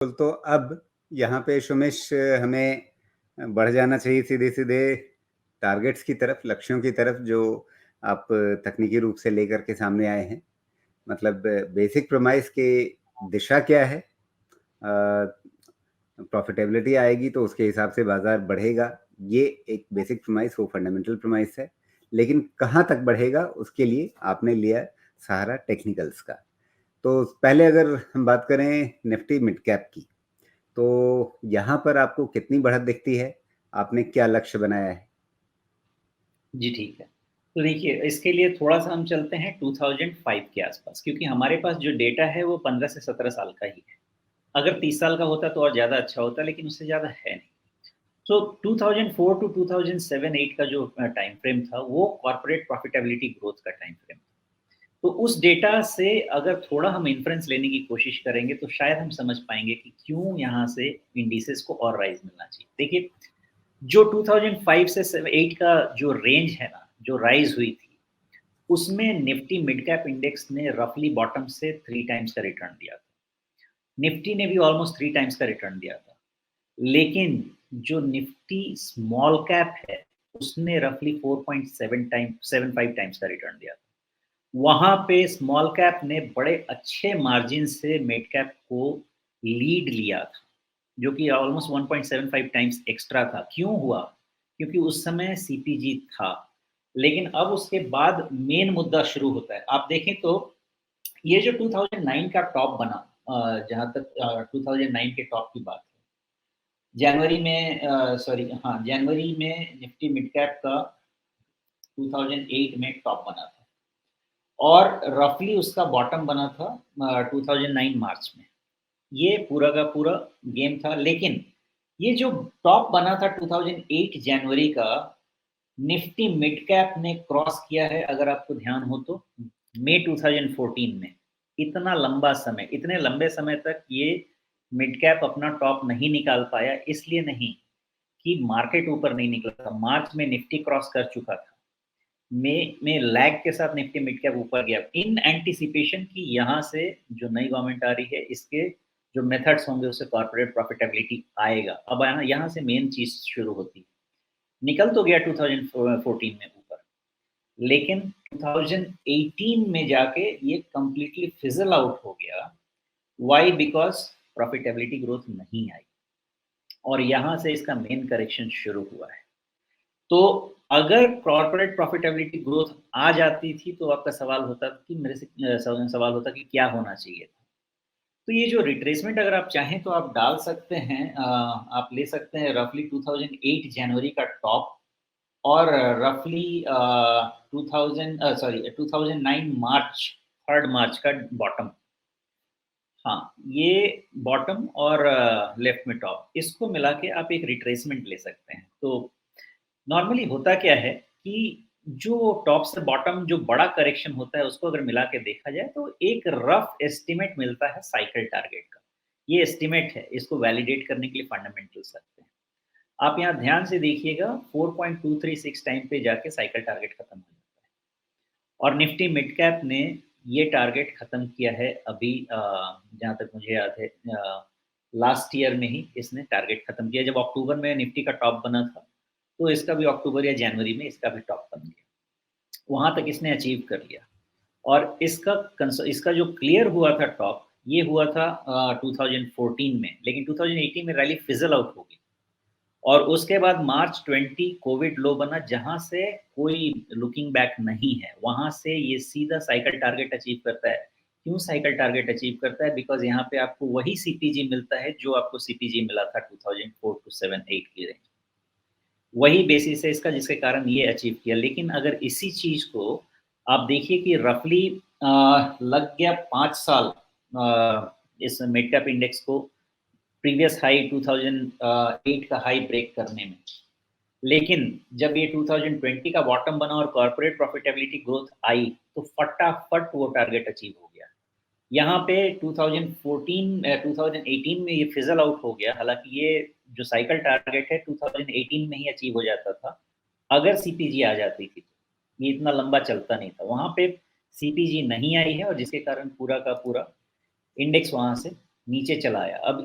तो अब यहाँ पे सुमेश हमें बढ़ जाना चाहिए सीधे-सीधे टारगेट्स की तरफ, लक्ष्यों की तरफ जो आप तकनीकी रूप से लेकर के सामने आए हैं। मतलब बेसिक प्रेमाइस की दिशा क्या है? प्रॉफिटेबिलिटी आएगी तो उसके हिसाब से बाज़ार बढ़ेगा। ये एक बेसिक प्रेमाइस वो फंडामेंटल प्रेमाइस है। लेकिन कहाँ तक बढ़ेगा उसके लिए आपने लिया सहारा टेक्निकल्स का। तो पहले अगर हम बात करें निफ्टी मिड कैप की, तो यहाँ पर आपको कितनी बढ़त दिखती है? आपने क्या लक्ष्य बनाया है? जी, ठीक है। तो देखिए, इसके लिए थोड़ा-सा हम चलते हैं 2005 के आसपास, क्योंकि हमारे पास जो डेटा है वो 15 से 17 साल का ही है। अगर 30 साल का होता तो और ज़्यादा अच्छा होता, लेकिन उससे ज़्यादा है नहीं। तो 2004 टू 2007-8 का जो टाइम फ्रेम था, वो कॉर्पोरेट प्रॉफिटेबिलिटी ग्रोथ का टाइम फ्रेम था। तो उस डेटा से अगर थोड़ा हम इन्फरेंस लेने की कोशिश करेंगे, तो शायद हम समझ पाएँगे कि क्यों यहाँ से इंडिसेस को और राइज़ मिलना चाहिए। देखिए, जो 2005 से 8 का जो रेंज है ना, जो राइज़ हुई थी, उसमें निफ्टी मिड कैप इंडेक्स ने रफली बॉटम से 3 टाइम्स का रिटर्न दिया था। निफ्टी ने भी ऑलमोस्ट 3 टाइम्स का रिटर्न दिया था। लेकिन जो निफ्टी स्मॉल कैप है, उसने रफली 4.75 टाइम्स का रिटर्न दिया था। वहाँ पे स्मॉल कैप ने बड़े अच्छे मार्जिन से मिड कैप को लीड लिया था, जो कि ऑलमोस्ट 1.75 टाइम्स एक्स्ट्रा था। क्यों हुआ? क्योंकि उस समय सीपीजी था। लेकिन अब उसके बाद मेन मुद्दा शुरू होता है। आप देखें तो ये जो 2009 का टॉप बना, जहाँ तक 2009 के टॉप की बात है। जनवरी में निफ्टी मिड कैप का 2008 में टॉप बना था और रफली उसका बॉटम बना था 2009 मार्च में। ये पूरा का पूरा गेम था, लेकिन ये जो टॉप बना था 2008 जनवरी का, निफ्टी मिड कैप ने क्रॉस किया है, अगर आपको ध्यान हो तो, मई 2014 में। इतना लंबा समय, इतने लंबे समय तक ये मिड कैप अपना टॉप नहीं निकाल पाया, इसलिए नहीं कि मार्केट ऊपर नहीं निकला था। मार्च में निफ्टी क्रॉस कर चुका था। मई में लैग के साथ निफ्टी मिड कैप ऊपर गया इन एंटिसिपेशन की यहाँ से जो नई गवर्नमेंट आ रही है, इसके जो मेथड्स होंगे उससे कॉर्पोरेट प्रॉफिटेबिलिटी आएगा। अब यहाँ से मेन चीज शुरू होती है। निकल तो गया 2014 में ऊपर, लेकिन 2018 में जाके ये कंप्लीटली फिजल आउट हो गया। व्हाई? बिकॉज प्रॉफिटेबिलिटी ग्रोथ नहीं आई और यहाँ से इसका मेन करेक्शन शुरू हुआ है। तो अगर कॉर्पोरेट प्रॉफिटेबिलिटी ग्रोथ आ जाती थी, तो आपका सवाल होता कि मेरे से सवाल होता कि क्या होना चाहिए था? तो ये जो रिट्रेसमेंट अगर आप चाहें तो आप डाल सकते हैं, आप ले सकते हैं रफली 2008 जनवरी का टॉप और रफली 2009 मार्च, 3 मार्च का बॉटम। हाँ, ये बॉटम और लेफ्ट में टॉप, इसको मिला के आप एक रिट्रेसमेंट ले सकते हैं। तो नॉर्मली होता क्या है कि जो टॉप से बॉटम जो बड़ा करेक्शन होता है, उसको अगर मिला के देखा जाए तो एक रफ एस्टिमेट मिलता है साइकिल टारगेट का। ये एस्टिमेट है, इसको वैलिडेट करने के लिए फंडामेंटल्स लगते हैं। आप यहाँ ध्यान से देखिएगा, 4.236 टाइम पे जाके साइकिल टारगेट खत्म हो जाता है और निफ्टी मिड कैप ने ये टारगेट खत्म किया है अभी, जहाँ तक मुझे याद है, लास्ट ईयर में ही इसने टारगेट खत्म किया। जब अक्टूबर में निफ्टी का टॉप बना था, तो इसका भी अक्टूबर या जनवरी में इसका भी टॉप बन गया। वहाँ तक इसने अचीव कर लिया और इसका जो क्लियर हुआ था टॉप, ये हुआ था 2014 में, लेकिन 2018 में रैली फिज़ल आउट हो गई और उसके बाद मार्च 20 कोविड लो बना, जहाँ से कोई लुकिंग बैक नहीं है। वहाँ से ये सीधा साइकिल टारगेट अचीव करता है। क्यों साइकिल टारगेट अचीव करता है? बिकॉज़ यहाँ पे आपको वही सीपीजी मिलता है जो आपको सीपीजी मिला था 2004 टू 7-8 की रेंज। वही बेसिस है इसका, जिसके कारण ये अचीव किया। लेकिन अगर इसी चीज़ को आप देखिए कि रफ़ली लग गया 5 साल इस मिड कैप इंडेक्स को प्रीवियस हाई 2008 का हाई ब्रेक करने में। लेकिन जब ये 2020 का बॉटम बना और कॉर्पोरेट प्रॉफिटेबिलिटी ग्रोथ आई, तो फटाफट वो टारगेट अचीव हो गया। यहाँ पे 2018 में ये फिज़ल आउट हो गया। हालाँकि ये जो साइकिल टारगेट है 2018 में ही अचीव हो जाता था, अगर सीपीजी आ जाती थी तो। ये इतना लंबा चलता नहीं था। वहाँ पे सीपीजी नहीं आई है और जिसके कारण पूरा का पूरा इंडेक्स वहाँ से नीचे चला आया। अब